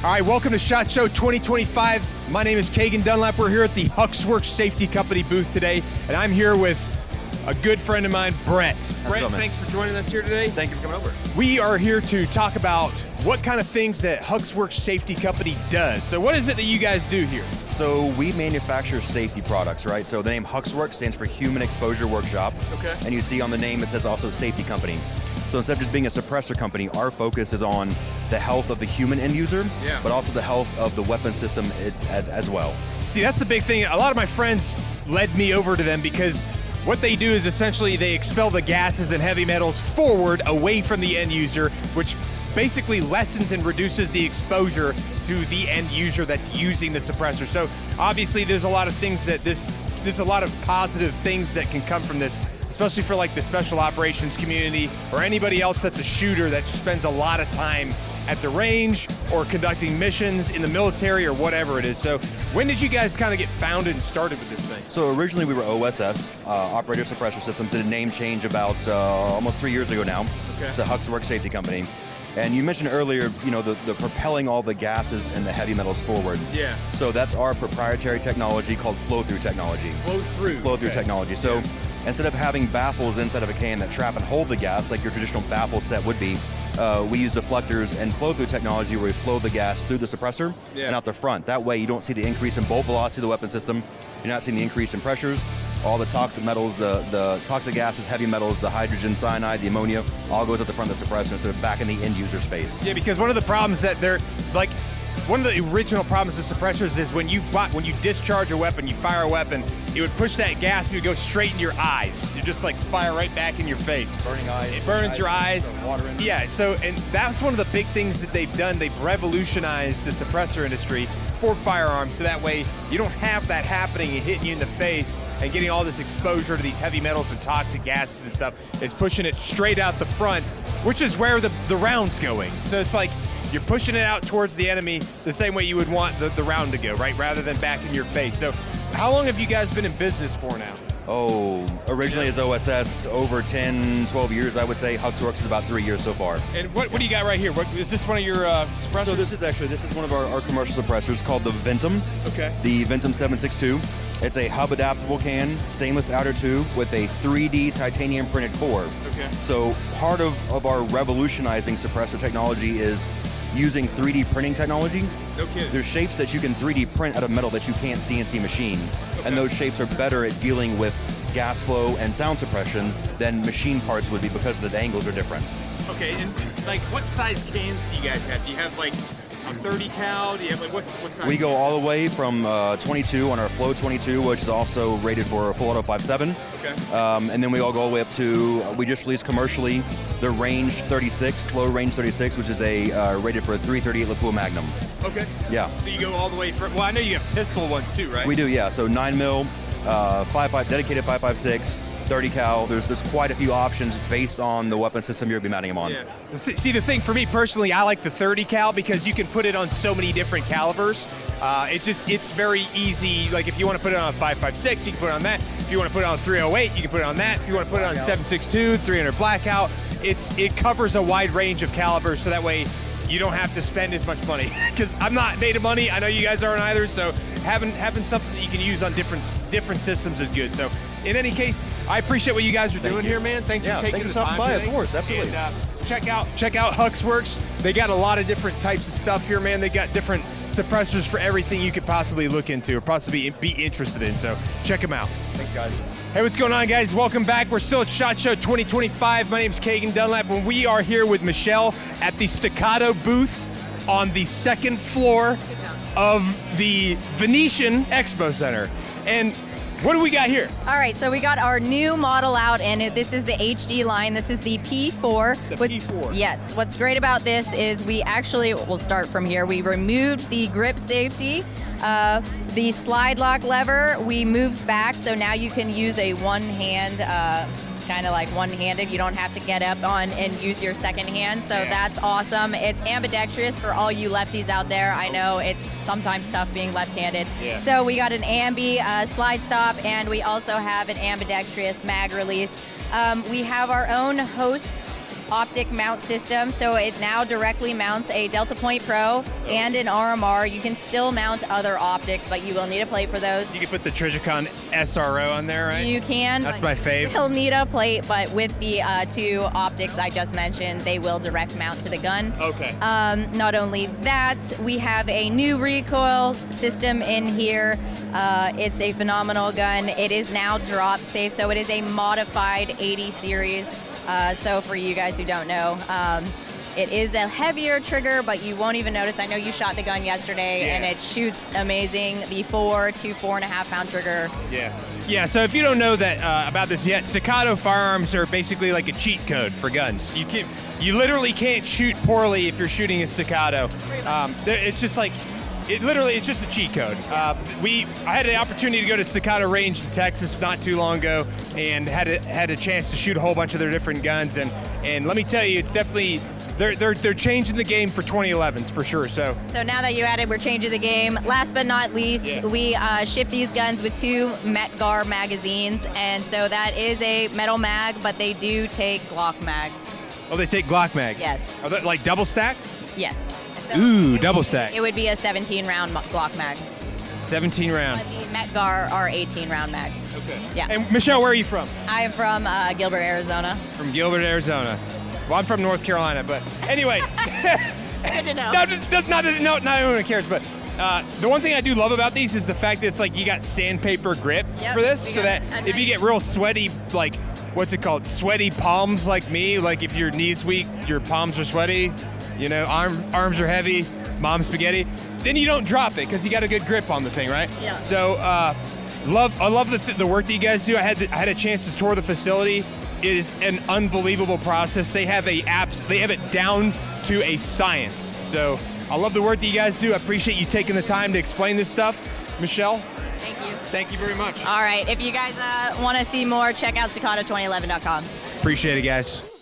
All right, welcome to SHOT Show 2025. My name is Kagan Dunlap. We're here at the HUXWRX Safety Company booth today, and I'm here with a good friend of mine, Brett. Brett, thanks for joining us here today. Thank you for coming over. We are here to talk about what kind of things that HUXWRX Safety Company does. So what is it that you guys do here? So we manufacture safety products, right? So the name HUXWRX stands for Human Exposure Workshop. Okay. And you see on the name it says also Safety Company. So instead of just being a suppressor company, our focus is on the health of the human end user, but also the health of the weapon system as well. See, that's the big thing. A lot of my friends led me over to them because what they do is essentially they expel the gases and heavy metals forward away from the end user, which basically lessens and reduces the exposure to the end user that's using the suppressor. So obviously there's a lot of things that there's a lot of positive things that can come from this, especially for like the special operations community or anybody else that's a shooter that spends a lot of time at the range or conducting missions in the military or whatever it is. So when did you guys kind of get founded and started with this thing? So originally we were OSS, Operator Suppressor Systems, did a name change about almost 3 years ago now to HUXWRX Safety Company. And you mentioned earlier, you know, the propelling all the gases and the heavy metals forward. Yeah. So that's our proprietary technology called flow-through technology. Flow-through technology. So instead of having baffles inside of a can that trap and hold the gas like your traditional baffle set would be, we use deflectors and flow-through technology where we flow the gas through the suppressor and out the front. That way you don't see the increase in bolt velocity of the weapon system. You're not seeing the increase in pressures. All the toxic metals, the toxic gases, heavy metals, the hydrogen cyanide, the ammonia, all goes at the front of the suppressor instead of back in the end user's face. Yeah, because one of the problems that one of the original problems with suppressors is when you discharge a weapon, you fire a weapon, it would push that gas, it would go straight into your eyes. You just like fire right back in your face. Burning eyes. It burns your eyes. Water in. Yeah, so, and that's one of the big things that they've done. They've revolutionized the suppressor industry for firearms, so that way you don't have that happening and hitting you in the face and getting all this exposure to these heavy metals and toxic gases and stuff. It's pushing it straight out the front, which is where the round's going. So it's like, you're pushing it out towards the enemy the same way you would want the round to go, right? Rather than back in your face. So how long have you guys been in business for now? Oh, originally as OSS, over 10, 12 years, I would say. HUXWRX is about 3 years so far. And what do you got right here? Is this one of your suppressors? So this is one of our commercial suppressors called the Ventum. Okay. The Ventum 762. It's a hub adaptable can, stainless outer tube with a 3D titanium printed core. Okay. So part of our revolutionizing suppressor technology is using 3D printing technology. No kidding. There's shapes that you can 3D print out of metal that you can't CNC machine. Okay. And those shapes are better at dealing with gas flow and sound suppression than machine parts would be because the angles are different. Okay, and like what size cans do you guys have? Do you have like a 30 cal? Do you have like what size? We go all the way from 22 on our Flow 22, which is also rated for a full auto 5.7. Okay. And then we all go all the way up to, we just released commercially the Range 36, Flow Range 36, which is a rated for a 338 Lapua Magnum. Okay. Yeah. So you go all the way from, well, I know you have pistol ones too, right? We do, yeah. So 9 mil, 5.5, dedicated 5.56, 30 cal. There's quite a few options based on the weapon system you're going to be mounting them on. Yeah. See, the thing for me personally, I like the 30 cal because you can put it on so many different calibers. It's very easy. Like if you want to put it on a 5.56, you can put it on that. If you want to put it on 308, you can put it on that. If you want to put it on 7.62, 300 blackout, it covers a wide range of calibers, so that way you don't have to spend as much money. Because I'm not made of money. I know you guys aren't either. So having something that you can use on different systems is good. So in any case, I appreciate what you guys are doing here, man. Thanks for taking the time today. Of course, absolutely. And, check out HUXWRX. They got a lot of different types of stuff here, man. They got different suppressors for everything you could possibly look into or possibly be interested in. So check them out. Thanks, guys. Hey, what's going on, guys? Welcome back. We're still at SHOT Show 2025. My name's Kagan Dunlap, and we are here with Michelle at the Staccato booth on the second floor of the Venetian Expo Center. And what do we got here? All right, so we got our new model out, and this is the HD line. This is the P4. P4. Yes. What's great about this is we'll start from here. We removed the grip safety, the slide lock lever. We moved back, so now you can use a one-hand, kind of like one-handed. You don't have to get up on and use your second hand, so that's awesome. It's ambidextrous for all you lefties out there. I know it's sometimes tough being left-handed. Yeah. So we got an ambi slide stop, and we also have an ambidextrous mag release. We have our own host optic mount system, so it now directly mounts a Delta Point Pro and an RMR. You can still mount other optics, but you will need a plate for those. You can put the Trijicon SRO on there, right? You can. That's my fave. You'll need a plate, but with the 2 optics I just mentioned, they will direct mount to the gun. Okay. Not only that, we have a new recoil system in here. It's a phenomenal gun. It is now drop safe, so it is a modified 80 series. So for you guys who don't know, it is a heavier trigger, but you won't even notice. I know you shot the gun yesterday, and it shoots amazing. The 4 to 4.5 pound trigger. Yeah, so if you don't know that about this yet, Staccato firearms are basically like a cheat code for guns. You literally can't shoot poorly if you're shooting a Staccato. It's just like, it's just a cheat code. I had the opportunity to go to Staccato Range in Texas not too long ago, and had a chance to shoot a whole bunch of their different guns, and let me tell you, it's definitely they're changing the game for 2011s for sure. So now that you added, we're changing the game. Last but not least, we ship these guns with 2 Metgar magazines, and so that is a metal mag, but they do take Glock mags. Oh, they take Glock mags? Yes. Are they like double stacked? Yes. So Ooh, double stack. It would be a 17 round Glock mag. 17 round. But the Metgar are 18 round mags. Okay. Yeah. And Michelle, where are you from? I'm from Gilbert, Arizona. From Gilbert, Arizona. Well, I'm from North Carolina, but anyway. Good to know. Not everyone cares, but the one thing I do love about these is the fact that it's like you got sandpaper grip for this, so that if you get real sweaty, like, what's it called? Sweaty palms like me, like if your knee's weak, your palms are sweaty, you know, arms are heavy, mom's spaghetti, then you don't drop it because you got a good grip on the thing, right? Yeah. So I love the work that you guys do. I had a chance to tour the facility. It is an unbelievable process. They have they have it down to a science. So I love the work that you guys do. I appreciate you taking the time to explain this stuff. Michelle? Thank you. Thank you very much. All right. If you guys want to see more, check out Staccato2011.com. Appreciate it, guys.